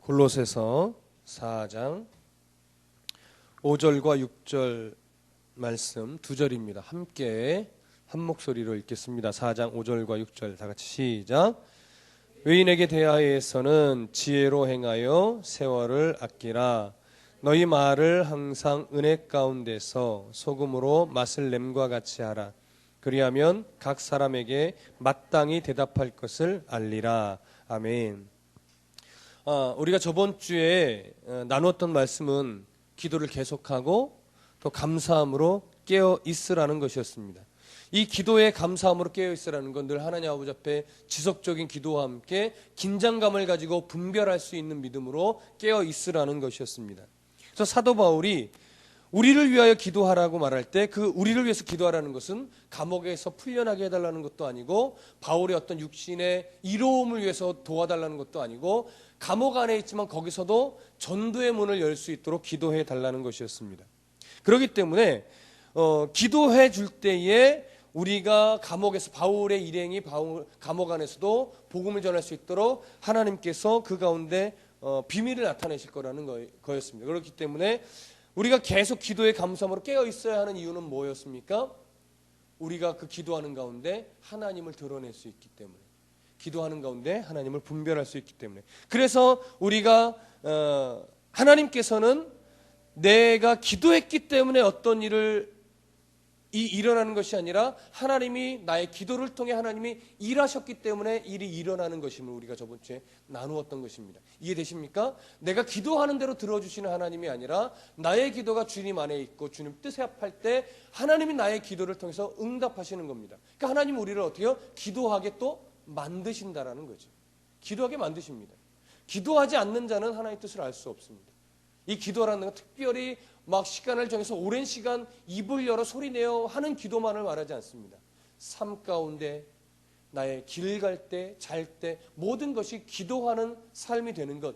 골로새서 4장 5절과 6절 말씀 두 절입니다. 함께 한 목소리로 읽겠습니다. 4장 5절과 6절 다 같이 시작. 외인에게 대하여서는 지혜로 행하여 세월을 아끼라. 너희 말을 항상 은혜 가운데서 소금으로 맛을 냄과 같이 하라. 그리하면 각 사람에게 마땅히 대답할 것을 알리라. 아멘. 우리가 저번 주에 나누었던 말씀은 기도를 계속하고 또 감사함으로 깨어 있으라는 것이었습니다. 이 기도에 감사함으로 깨어 있으라는 건 늘 하나님 아버지 앞에 지속적인 기도와 함께 긴장감을 가지고 분별할 수 있는 믿음으로 깨어 있으라는 것이었습니다. 그래서 사도 바울이 우리를 위하여 기도하라고 말할 때 그 우리를 위해서 기도하라는 것은 감옥에서 풀려나게 해달라는 것도 아니고 바울의 어떤 육신의 이로움을 위해서 도와달라는 것도 아니고 감옥 안에 있지만 거기서도 전도의 문을 열 수 있도록 기도해 달라는 것이었습니다. 그렇기 때문에 기도해 줄 때에 우리가 감옥에서 바울의 일행이 감옥 안에서도 복음을 전할 수 있도록 하나님께서 그 가운데 비밀을 나타내실 거라는 거였습니다. 그렇기 때문에 우리가 계속 기도에 감사함으로 깨어 있어야 하는 이유는 뭐였습니까? 우리가 그 기도하는 가운데 하나님을 드러낼 수 있기 때문에, 기도하는 가운데 하나님을 분별할 수 있기 때문에. 그래서 우리가 하나님께서는 내가 기도했기 때문에 어떤 일을 일어나는 것이 아니라 하나님이 나의 기도를 통해 하나님이 일하셨기 때문에 일이 일어나는 것임을 우리가 저번 주에 나누었던 것입니다. 이해되십니까? 내가 기도하는 대로 들어주시는 하나님이 아니라 나의 기도가 주님 안에 있고 주님 뜻에 합할 때 하나님이 나의 기도를 통해서 응답하시는 겁니다. 그러니까 하나님은 우리를 어떻게 해요? 기도하게 또 만드신다라는 거죠. 기도하게 만드십니다. 기도하지 않는 자는 하나님의 뜻을 알 수 없습니다. 이 기도라는 건 특별히 막 시간을 정해서 오랜 시간 입을 열어 소리내어 하는 기도만을 말하지 않습니다. 삶 가운데 나의 길 갈 때, 잘 때 모든 것이 기도하는 삶이 되는 것,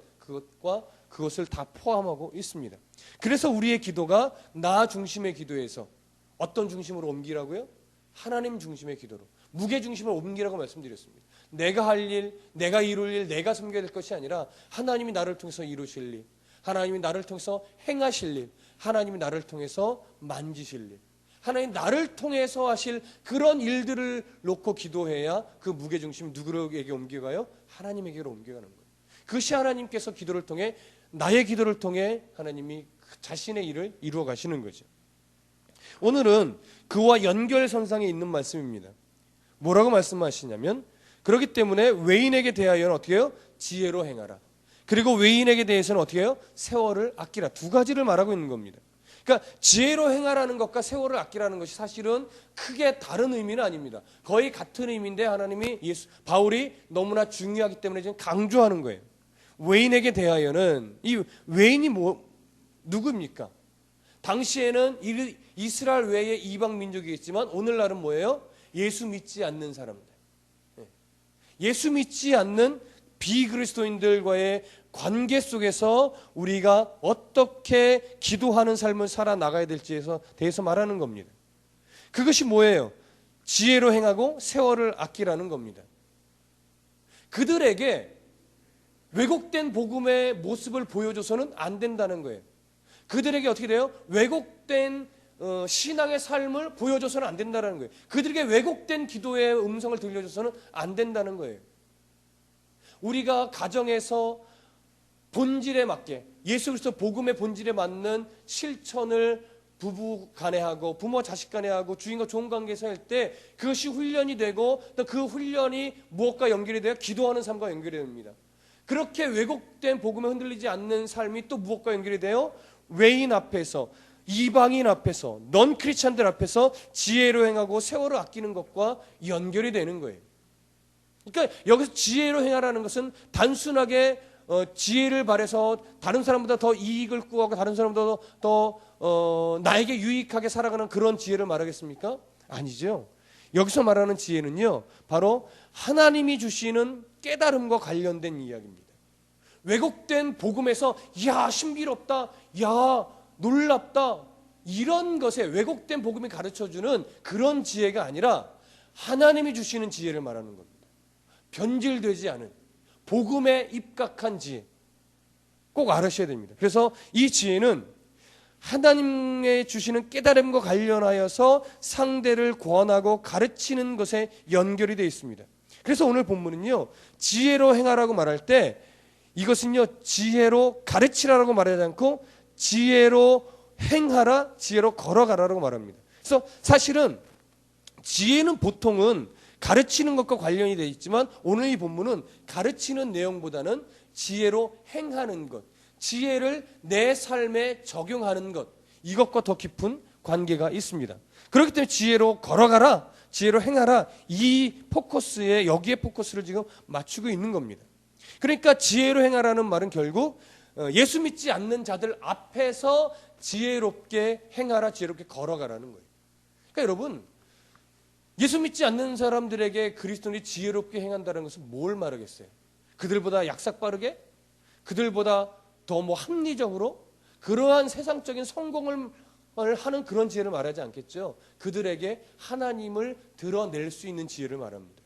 그것을 다 포함하고 있습니다. 그래서 우리의 기도가 나 중심의 기도에서 어떤 중심으로 옮기라고요? 하나님 중심의 기도로, 무게 중심을 옮기라고 말씀드렸습니다. 내가 할 일, 내가 이룰 일, 내가 섬겨야 될 것이 아니라 하나님이 나를 통해서 이루실 일, 하나님이 나를 통해서 행하실 일, 하나님이 나를 통해서 만지실 일, 하나님 나를 통해서 하실 그런 일들을 놓고 기도해야 그 무게중심이 누구에게 옮겨가요? 하나님에게로 옮겨가는 거예요. 그것이 하나님께서 기도를 통해, 나의 기도를 통해 하나님이 자신의 일을 이루어 가시는 거죠. 오늘은 그와 연결선상에 있는 말씀입니다. 뭐라고 말씀하시냐면, 그렇기 때문에 외인에게 대하여는 어떻게 해요? 지혜로 행하라. 그리고 외인에게 대해서는 어떻게 해요? 세월을 아끼라. 두 가지를 말하고 있는 겁니다. 그러니까 지혜로 행하라는 것과 세월을 아끼라는 것이 사실은 크게 다른 의미는 아닙니다. 거의 같은 의미인데 하나님이 바울이 너무나 중요하기 때문에 지금 강조하는 거예요. 외인에게 대하여는, 이 외인이 누굽니까? 당시에는 이스라엘 외에 이방 민족이 있지만 오늘날은 뭐예요? 예수 믿지 않는 사람들. 예수 믿지 않는 비그리스도인들과의 관계 속에서 우리가 어떻게 기도하는 삶을 살아나가야 될지에 대해서 말하는 겁니다. 그것이 뭐예요? 지혜로 행하고 세월을 아끼라는 겁니다. 그들에게 왜곡된 복음의 모습을 보여줘서는 안 된다는 거예요. 그들에게 어떻게 돼요? 왜곡된 신앙의 삶을 보여줘서는 안 된다는 거예요. 그들에게 왜곡된 기도의 음성을 들려줘서는 안 된다는 거예요. 우리가 가정에서 본질에 맞게, 예수 그리스도 복음의 본질에 맞는 실천을 부부 간에 하고 부모 자식 간에 하고 주인과 좋은 관계에서 할 때 그것이 훈련이 되고 또 그 훈련이 무엇과 연결이 돼요? 기도하는 삶과 연결이 됩니다. 그렇게 왜곡된 복음에 흔들리지 않는 삶이 또 무엇과 연결이 돼요? 외인 앞에서, 이방인 앞에서, 넌 크리스찬들 앞에서 지혜로 행하고 세월을 아끼는 것과 연결이 되는 거예요. 그러니까 여기서 지혜로 행하라는 것은 단순하게 지혜를 발해서 다른 사람보다 더 이익을 구하고 다른 사람보다 더 나에게 유익하게 살아가는 그런 지혜를 말하겠습니까? 아니죠. 여기서 말하는 지혜는요, 바로 하나님이 주시는 깨달음과 관련된 이야기입니다. 왜곡된 복음에서 야 신비롭다, 야 놀랍다, 이런 것에 왜곡된 복음이 가르쳐주는 그런 지혜가 아니라 하나님이 주시는 지혜를 말하는 겁니다. 변질되지 않은 복음에 입각한 지혜, 꼭 알으셔야 됩니다. 그래서 이 지혜는 하나님의 주시는 깨달음과 관련하여서 상대를 권하고 가르치는 것에 연결이 되어 있습니다. 그래서 오늘 본문은요, 지혜로 행하라고 말할 때 이것은요, 지혜로 가르치라라고 말하지 않고 지혜로 행하라, 지혜로 걸어가라라고 말합니다. 그래서 사실은 지혜는 보통은 가르치는 것과 관련이 되어 있지만 오늘 이 본문은 가르치는 내용보다는 지혜로 행하는 것, 지혜를 내 삶에 적용하는 것, 이것과 더 깊은 관계가 있습니다. 그렇기 때문에 지혜로 걸어가라, 지혜로 행하라, 이 포커스에, 여기에 포커스를 지금 맞추고 있는 겁니다. 그러니까 지혜로 행하라는 말은 결국 예수 믿지 않는 자들 앞에서 지혜롭게 행하라, 지혜롭게 걸어가라는 거예요. 그러니까 여러분, 예수 믿지 않는 사람들에게 그리스도인이 지혜롭게 행한다는 것은 뭘 말하겠어요? 그들보다 약삭 빠르게? 그들보다 더 합리적으로? 그러한 세상적인 성공을 하는 그런 지혜를 말하지 않겠죠. 그들에게 하나님을 드러낼 수 있는 지혜를 말합니다.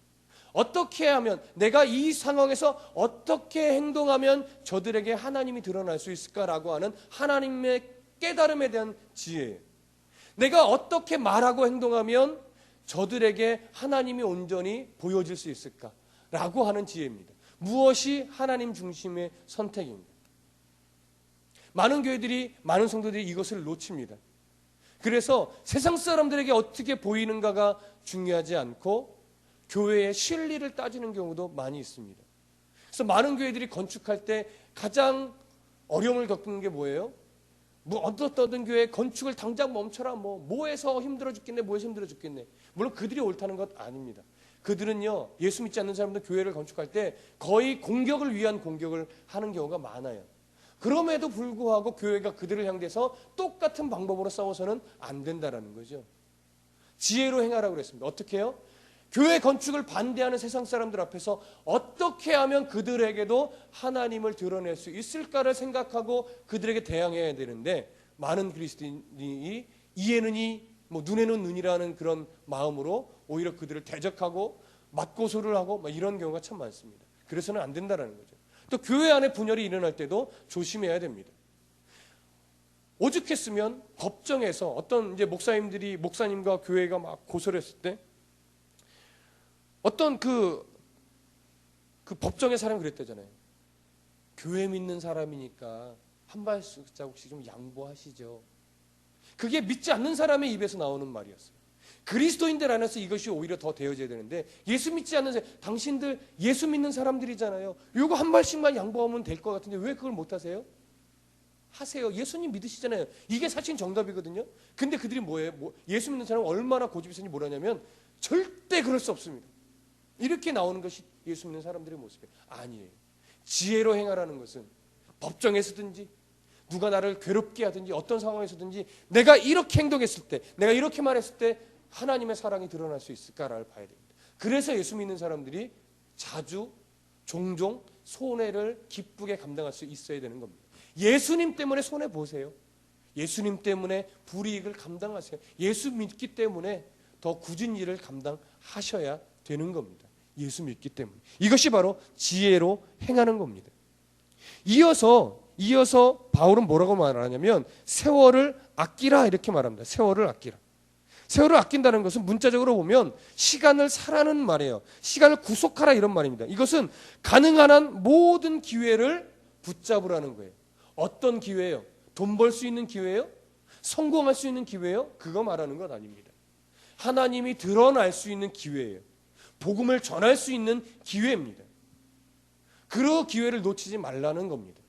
어떻게 하면, 내가 이 상황에서 어떻게 행동하면 저들에게 하나님이 드러날 수 있을까라고 하는 하나님의 깨달음에 대한 지혜예요. 내가 어떻게 말하고 행동하면 저들에게 하나님이 온전히 보여질 수 있을까라고 하는 지혜입니다. 무엇이 하나님 중심의 선택입니다. 많은 교회들이, 많은 성도들이 이것을 놓칩니다. 그래서 세상 사람들에게 어떻게 보이는가가 중요하지 않고 교회의 실리를 따지는 경우도 많이 있습니다. 그래서 많은 교회들이 건축할 때 가장 어려움을 겪는 게 뭐예요? 어떤 교회 건축을 당장 멈춰라, 뭐해서 힘들어 죽겠네, 뭐해서 힘들어 죽겠네. 물론 그들이 옳다는 것 아닙니다. 그들은요, 예수 믿지 않는 사람들 교회를 건축할 때 거의 공격을 위한 공격을 하는 경우가 많아요. 그럼에도 불구하고 교회가 그들을 향해서 똑같은 방법으로 싸워서는 안 된다라는 거죠. 지혜로 행하라고 그랬습니다. 어떻게 해요? 교회 건축을 반대하는 세상 사람들 앞에서 어떻게 하면 그들에게도 하나님을 드러낼 수 있을까를 생각하고 그들에게 대항해야 되는데, 많은 그리스도인이 이에는 이, 눈에는 눈이라는 그런 마음으로 오히려 그들을 대적하고 맞고소를 하고 이런 경우가 참 많습니다. 그래서는 안 된다라는 거죠. 또 교회 안에 분열이 일어날 때도 조심해야 됩니다. 오죽했으면 법정에서 어떤 이제 목사님과 교회가 막 고소를 했을 때 어떤 그 법정의 사람이 그랬다잖아요. 교회 믿는 사람이니까 한 발자국씩 좀 양보하시죠. 그게 믿지 않는 사람의 입에서 나오는 말이었어요. 그리스도인들 안에서 이것이 오히려 더 되어져야 되는데, 예수 믿지 않는 사람, 당신들 예수 믿는 사람들이잖아요. 요거 한 발씩만 양보하면 될 것 같은데 왜 그걸 못 하세요? 하세요. 예수님 믿으시잖아요. 이게 사실 정답이거든요. 근데 그들이 뭐예요? 예수 믿는 사람은 얼마나 고집이 있는지 뭐라냐면 절대 그럴 수 없습니다. 이렇게 나오는 것이 예수 믿는 사람들의 모습이에요. 아니에요. 지혜로 행하라는 것은 법정에서든지 누가 나를 괴롭게 하든지 어떤 상황에서든지 내가 이렇게 행동했을 때, 내가 이렇게 말했을 때 하나님의 사랑이 드러날 수 있을까를 봐야 됩니다. 그래서 예수 믿는 사람들이 자주 종종 손해를 기쁘게 감당할 수 있어야 되는 겁니다. 예수님 때문에 손해 보세요. 예수님 때문에 불이익을 감당하세요. 예수 믿기 때문에 더 굳은 일을 감당하셔야 되는 겁니다. 예수 믿기 때문에. 이것이 바로 지혜로 행하는 겁니다. 이어서 바울은 뭐라고 말하냐면 세월을 아끼라 이렇게 말합니다. 세월을 아끼라. 세월을 아낀다는 것은 문자적으로 보면 시간을 사라는 말이에요. 시간을 구속하라 이런 말입니다. 이것은 가능한 한 모든 기회를 붙잡으라는 거예요. 어떤 기회예요? 돈 벌 수 있는 기회예요? 성공할 수 있는 기회예요? 그거 말하는 것 아닙니다. 하나님이 드러날 수 있는 기회예요. 복음을 전할 수 있는 기회입니다. 그 기회를 놓치지 말라는 겁니다.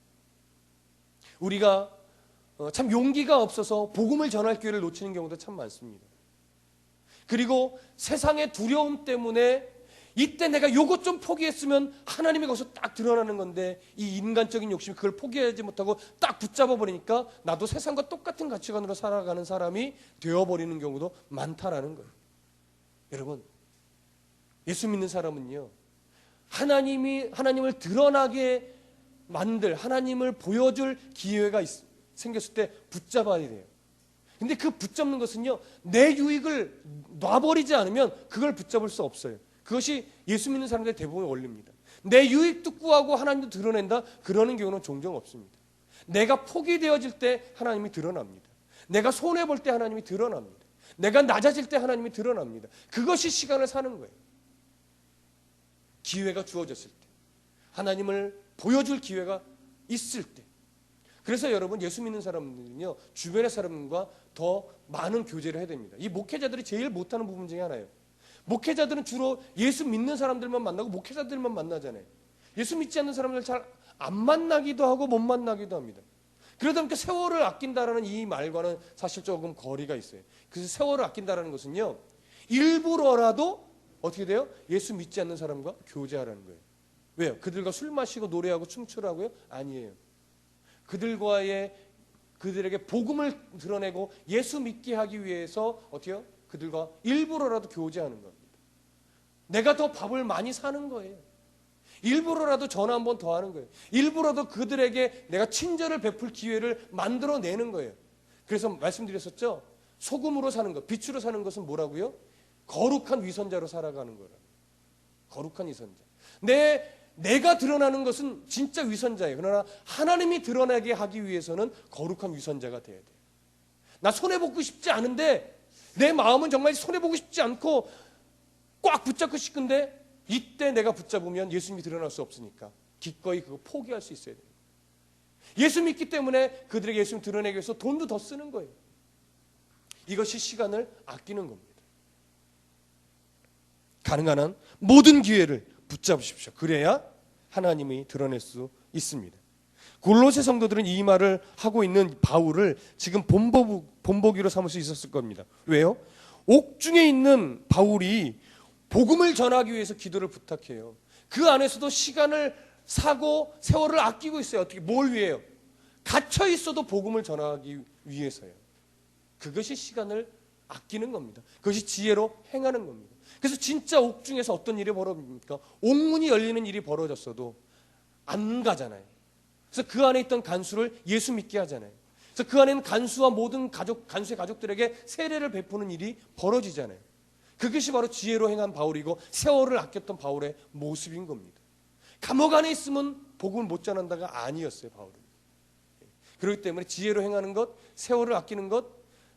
우리가 참 용기가 없어서 복음을 전할 기회를 놓치는 경우도 참 많습니다. 그리고 세상의 두려움 때문에 이때 내가 요것 좀 포기했으면 하나님이 거기서 딱 드러나는 건데 이 인간적인 욕심이 그걸 포기하지 못하고 딱 붙잡아 버리니까 나도 세상과 똑같은 가치관으로 살아가는 사람이 되어버리는 경우도 많다라는 거예요. 여러분, 예수 믿는 사람은요, 하나님을 드러나게 만들, 하나님을 보여줄 기회가 생겼을 때 붙잡아야 돼요. 근데 그 붙잡는 것은요, 내 유익을 놔버리지 않으면 그걸 붙잡을 수 없어요. 그것이 예수 믿는 사람들의 대부분의 원리입니다. 내 유익도 구하고 하나님도 드러낸다? 그러는 경우는 종종 없습니다. 내가 포기되어질 때 하나님이 드러납니다. 내가 손해볼 때 하나님이 드러납니다. 내가 낮아질 때 하나님이 드러납니다. 그것이 시간을 사는 거예요. 기회가 주어졌을 때, 하나님을 보여줄 기회가 있을 때. 그래서 여러분, 예수 믿는 사람들은요, 주변의 사람과 더 많은 교제를 해야 됩니다. 이 목회자들이 제일 못하는 부분 중에 하나예요. 목회자들은 주로 예수 믿는 사람들만 만나고 목회자들만 만나잖아요. 예수 믿지 않는 사람들 잘 안 만나기도 하고 못 만나기도 합니다. 그러다 보니까 세월을 아낀다라는 이 말과는 사실 조금 거리가 있어요. 그래서 세월을 아낀다라는 것은요, 일부러라도 어떻게 돼요? 예수 믿지 않는 사람과 교제하라는 거예요. 왜요? 그들과 술 마시고 노래하고 춤추라고요? 아니에요. 그들에게 복음을 드러내고 예수 믿게 하기 위해서 어때요? 그들과 일부러라도 교제하는 겁니다. 내가 더 밥을 많이 사는 거예요. 일부러라도 전화 한 번 더 하는 거예요. 일부러도 그들에게 내가 친절을 베풀 기회를 만들어내는 거예요. 그래서 말씀드렸었죠. 소금으로 사는 것, 빛으로 사는 것은 뭐라고요? 거룩한 위선자로 살아가는 거라. 거룩한 위선자. 내가 드러나는 것은 진짜 위선자예요. 그러나 하나님이 드러나게 하기 위해서는 거룩한 위선자가 돼야 돼요. 나 손해보고 싶지 않은데 내 마음은 정말 손해보고 싶지 않고 꽉 붙잡고 싶은데 이때 내가 붙잡으면 예수님이 드러날 수 없으니까 기꺼이 그거 포기할 수 있어야 돼요. 예수 믿기 때문에 그들에게 예수님 드러내기 위해서 돈도 더 쓰는 거예요. 이것이 시간을 아끼는 겁니다. 가능한 한 모든 기회를 붙잡으십시오. 그래야 하나님이 드러낼 수 있습니다. 골로새 성도들은 이 말을 하고 있는 바울을 지금 본보기로 삼을 수 있었을 겁니다. 왜요? 옥중에 있는 바울이 복음을 전하기 위해서 기도를 부탁해요. 그 안에서도 시간을 사고 세월을 아끼고 있어요. 어떻게? 뭘 위해요? 갇혀 있어도 복음을 전하기 위해서요. 그것이 시간을 아끼는 겁니다. 그것이 지혜로 행하는 겁니다. 그래서 진짜 옥중에서 어떤 일이 벌어집니까? 옥문이 열리는 일이 벌어졌어도 안 가잖아요. 그래서 그 안에 있던 간수를 예수 믿게 하잖아요. 그래서 그 안에는 간수와 모든 간수의 가족들에게 세례를 베푸는 일이 벌어지잖아요. 그것이 바로 지혜로 행한 바울이고 세월을 아꼈던 바울의 모습인 겁니다. 감옥 안에 있으면 복음을 못 전한다가 아니었어요, 바울은. 그렇기 때문에 지혜로 행하는 것, 세월을 아끼는 것,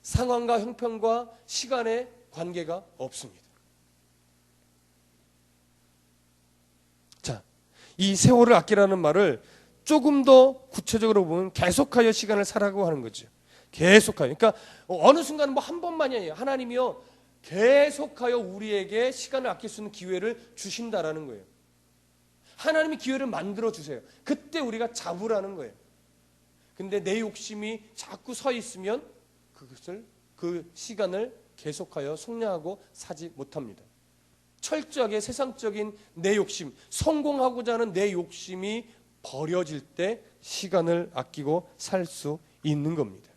상황과 형편과 시간의 관계가 없습니다. 자, 이 세월을 아끼라는 말을 조금 더 구체적으로 보면 계속하여 시간을 살아가고 하는 거죠. 계속하여. 그러니까 어느 순간 뭐 한 번만이 아니에요. 하나님이요, 계속하여 우리에게 시간을 아낄 수 있는 기회를 주신다라는 거예요. 하나님이 기회를 만들어 주세요. 그때 우리가 잡으라는 거예요. 근데 내 욕심이 자꾸 서 있으면 그 시간을 계속하여 속량하고 사지 못합니다. 철저하게 세상적인 내 욕심, 성공하고자 하는 내 욕심이 버려질 때 시간을 아끼고 살 수 있는 겁니다.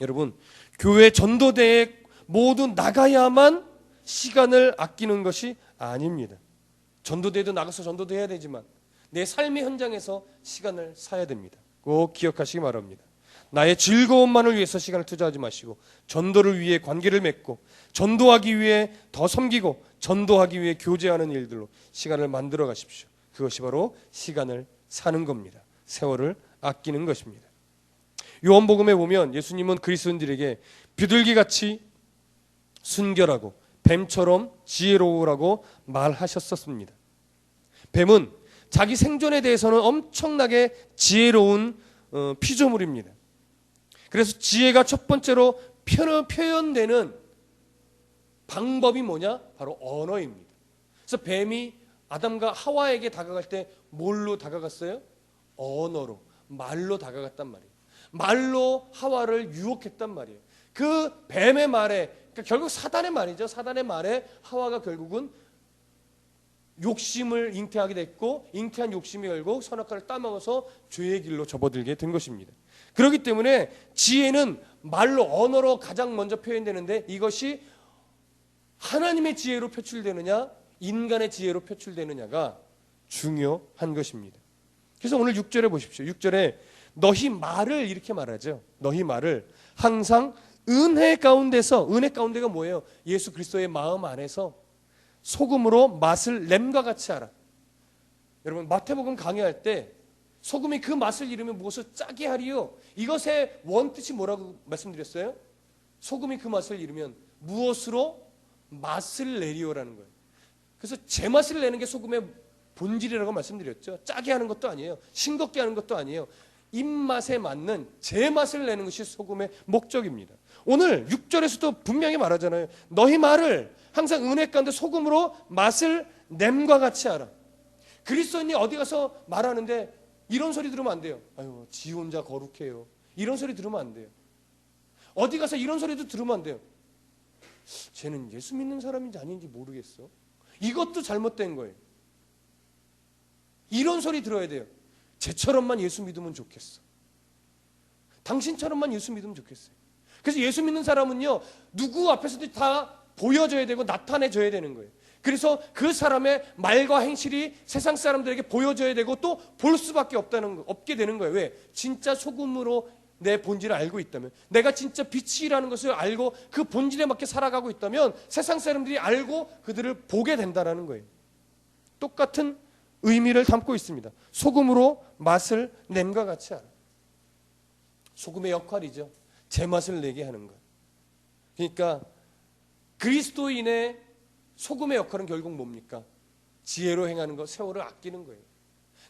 여러분, 교회 전도대에 모두 나가야만 시간을 아끼는 것이 아닙니다. 전도대에도 나가서 전도도 해야 되지만 내 삶의 현장에서 시간을 사야 됩니다. 꼭 기억하시기 바랍니다. 나의 즐거움만을 위해서 시간을 투자하지 마시고 전도를 위해 관계를 맺고 전도하기 위해 더 섬기고 전도하기 위해 교제하는 일들로 시간을 만들어 가십시오. 그것이 바로 시간을 사는 겁니다. 세월을 아끼는 것입니다. 요한복음에 보면 예수님은 그리스도인들에게 비둘기같이 순결하고 뱀처럼 지혜로우라고 말하셨었습니다. 뱀은 자기 생존에 대해서는 엄청나게 지혜로운 피조물입니다. 그래서 지혜가 첫 번째로 표현되는 방법이 뭐냐? 바로 언어입니다. 그래서 뱀이 아담과 하와에게 다가갈 때 뭘로 다가갔어요? 언어로, 말로 다가갔단 말이에요. 말로 하와를 유혹했단 말이에요. 그 뱀의 말에, 그러니까 결국 사단의 말이죠. 사단의 말에 하와가 결국은 욕심을 잉태하게 됐고, 잉태한 욕심이 결국 선악과를 따먹어서 죄의 길로 접어들게 된 것입니다. 그렇기 때문에 지혜는 말로, 언어로 가장 먼저 표현되는데, 이것이 하나님의 지혜로 표출되느냐 인간의 지혜로 표출되느냐가 중요한 것입니다. 그래서 오늘 6절에 보십시오. 6절에 너희 말을 이렇게 말하죠. 너희 말을 항상 은혜 가운데서, 은혜 가운데가 뭐예요? 예수 그리스도의 마음 안에서 소금으로 맛을 램과 같이 하라. 여러분, 마태복음 강의할 때 소금이 그 맛을 잃으면 무엇을 짜게 하리요? 이것의 원뜻이 뭐라고 말씀드렸어요? 소금이 그 맛을 잃으면 무엇으로 맛을 내리요라는 거예요. 그래서 제맛을 내는 게 소금의 본질이라고 말씀드렸죠. 짜게 하는 것도 아니에요. 싱겁게 하는 것도 아니에요. 입맛에 맞는 제맛을 내는 것이 소금의 목적입니다. 오늘 6절에서도 분명히 말하잖아요. 너희 말을 항상 은혜 가운데 소금으로 맛을 냄과 같이 하라. 그리스도인이 어디 가서 말하는데 이런 소리 들으면 안 돼요. 아유, 지 혼자 거룩해요. 이런 소리 들으면 안 돼요. 어디 가서 이런 소리도 들으면 안 돼요. 쟤는 예수 믿는 사람인지 아닌지 모르겠어. 이것도 잘못된 거예요. 이런 소리 들어야 돼요. 쟤처럼만 예수 믿으면 좋겠어. 당신처럼만 예수 믿으면 좋겠어요. 그래서 예수 믿는 사람은요, 누구 앞에서도 다 보여줘야 되고 나타내줘야 되는 거예요. 그래서 그 사람의 말과 행실이 세상 사람들에게 보여줘야 되고 또 볼 수밖에 없게 되는 거예요. 왜? 진짜 소금으로 내 본질을 알고 있다면, 내가 진짜 빛이라는 것을 알고 그 본질에 맞게 살아가고 있다면 세상 사람들이 알고 그들을 보게 된다는 거예요. 똑같은 의미를 담고 있습니다. 소금으로 맛을 냄과 같이 하라. 소금의 역할이죠. 제맛을 내게 하는 것. 그러니까 그리스도인의 소금의 역할은 결국 뭡니까? 지혜로 행하는 것, 세월을 아끼는 거예요.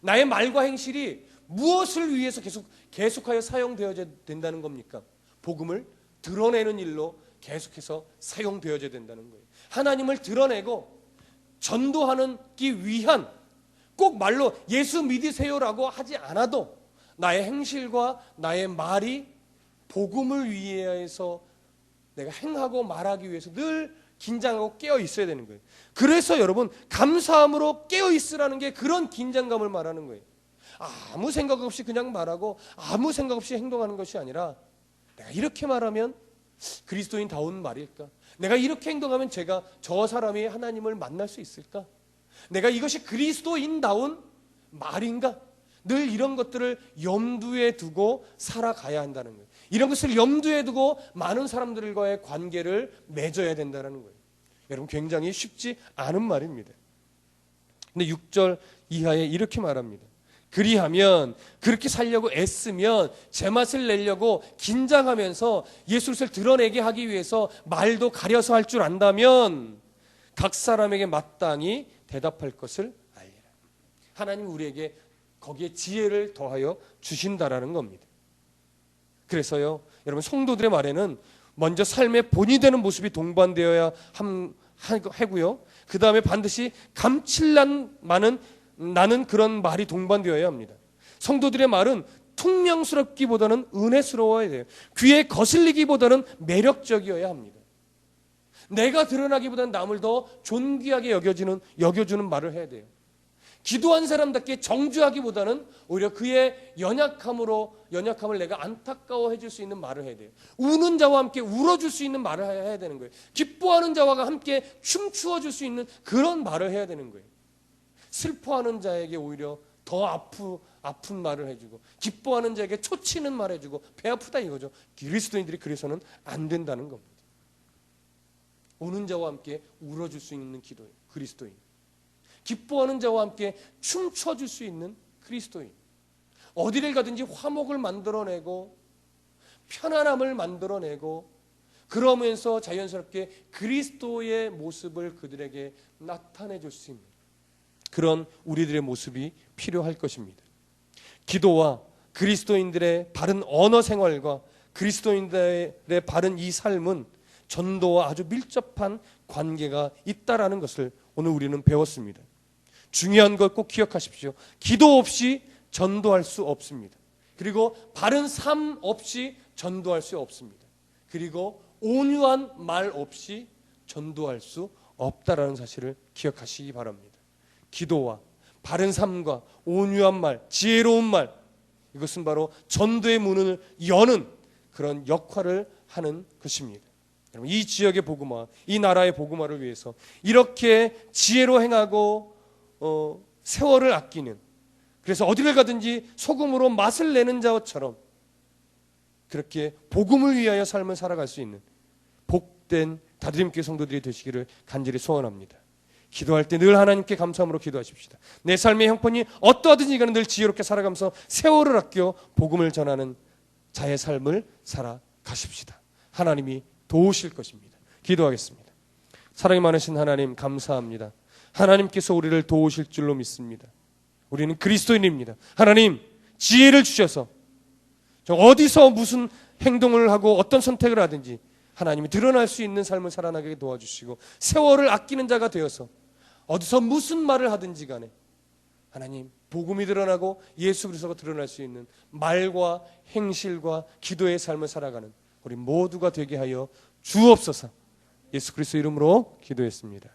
나의 말과 행실이 무엇을 위해서 계속하여 사용되어야 된다는 겁니까? 복음을 드러내는 일로 계속해서 사용되어야 된다는 거예요. 하나님을 드러내고 전도하기 위한, 꼭 말로 예수 믿으세요라고 하지 않아도 나의 행실과 나의 말이 복음을 위해서 내가 행하고 말하기 위해서 늘 긴장하고 깨어 있어야 되는 거예요. 그래서 여러분, 감사함으로 깨어 있으라는 게 그런 긴장감을 말하는 거예요. 아무 생각 없이 그냥 말하고 아무 생각 없이 행동하는 것이 아니라, 내가 이렇게 말하면 그리스도인다운 말일까? 내가 이렇게 행동하면 저 사람이 하나님을 만날 수 있을까? 내가 이것이 그리스도인다운 말인가? 늘 이런 것들을 염두에 두고 살아가야 한다는 거예요. 이런 것을 염두에 두고 많은 사람들과의 관계를 맺어야 된다는 거예요. 여러분, 굉장히 쉽지 않은 말입니다. 근데 6절 이하에 이렇게 말합니다. 그리하면, 그렇게 살려고 애쓰면, 제맛을 내려고 긴장하면서 예수를 드러내게 하기 위해서 말도 가려서 할 줄 안다면 각 사람에게 마땅히 대답할 것을 알리라. 하나님 우리에게 거기에 지혜를 더하여 주신다라는 겁니다. 그래서요, 여러분, 성도들의 말에는 먼저 삶의 본이 되는 모습이 동반되어야 하고요, 그 다음에 반드시 감칠맛 나는 그런 말이 동반되어야 합니다. 성도들의 말은 퉁명스럽기보다는 은혜스러워야 돼요. 귀에 거슬리기보다는 매력적이어야 합니다. 내가 드러나기보다는 남을 더 존귀하게 여겨주는 말을 해야 돼요. 기도한 사람답게 정죄하기보다는 오히려 그의 연약함을 내가 안타까워해 줄 수 있는 말을 해야 돼요. 우는 자와 함께 울어줄 수 있는 말을 해야 되는 거예요. 기뻐하는 자와 함께 춤추어 줄 수 있는 그런 말을 해야 되는 거예요. 슬퍼하는 자에게 오히려 더 아픈 말을 해주고, 기뻐하는 자에게 초치는 말 해주고, 배 아프다 이거죠. 그리스도인들이 그래서는 안 된다는 겁니다. 우는 자와 함께 울어줄 수 있는 기도예요. 그리스도인. 기뻐하는 자와 함께 춤춰줄 수 있는 그리스도인. 어디를 가든지 화목을 만들어내고 편안함을 만들어내고, 그러면서 자연스럽게 그리스도의 모습을 그들에게 나타내줄 수 있는 그런 우리들의 모습이 필요할 것입니다. 기도와 그리스도인들의 바른 언어 생활과 그리스도인들의 바른 이 삶은 전도와 아주 밀접한 관계가 있다라는 것을 오늘 우리는 배웠습니다. 중요한 것 꼭 기억하십시오. 기도 없이 전도할 수 없습니다. 그리고 바른 삶 없이 전도할 수 없습니다. 그리고 온유한 말 없이 전도할 수 없다라는 사실을 기억하시기 바랍니다. 기도와 바른 삶과 온유한 말, 지혜로운 말, 이것은 바로 전도의 문을 여는 그런 역할을 하는 것입니다. 여러분, 이 지역의 복음화, 이 나라의 복음화를 위해서 이렇게 지혜로 행하고 세월을 아끼는, 그래서 어디를 가든지 소금으로 맛을 내는 자처럼 그렇게 복음을 위하여 삶을 살아갈 수 있는 복된 다드림교회 성도들이 되시기를 간절히 소원합니다. 기도할 때 늘 하나님께 감사함으로 기도하십시다. 내 삶의 형편이 어떠하든지 간에 늘 지혜롭게 살아가면서 세월을 아껴 복음을 전하는 자의 삶을 살아가십시다. 하나님이 도우실 것입니다. 기도하겠습니다. 사랑이 많으신 하나님 감사합니다. 하나님께서 우리를 도우실 줄로 믿습니다. 우리는 그리스도인입니다. 하나님 지혜를 주셔서 어디서 무슨 행동을 하고 어떤 선택을 하든지 하나님이 드러날 수 있는 삶을 살아나게 도와주시고 세월을 아끼는 자가 되어서 어디서 무슨 말을 하든지 간에 하나님 복음이 드러나고 예수 그리스도가 드러날 수 있는 말과 행실과 기도의 삶을 살아가는 우리 모두가 되게 하여 주옵소서. 예수 그리스도 이름으로 기도했습니다.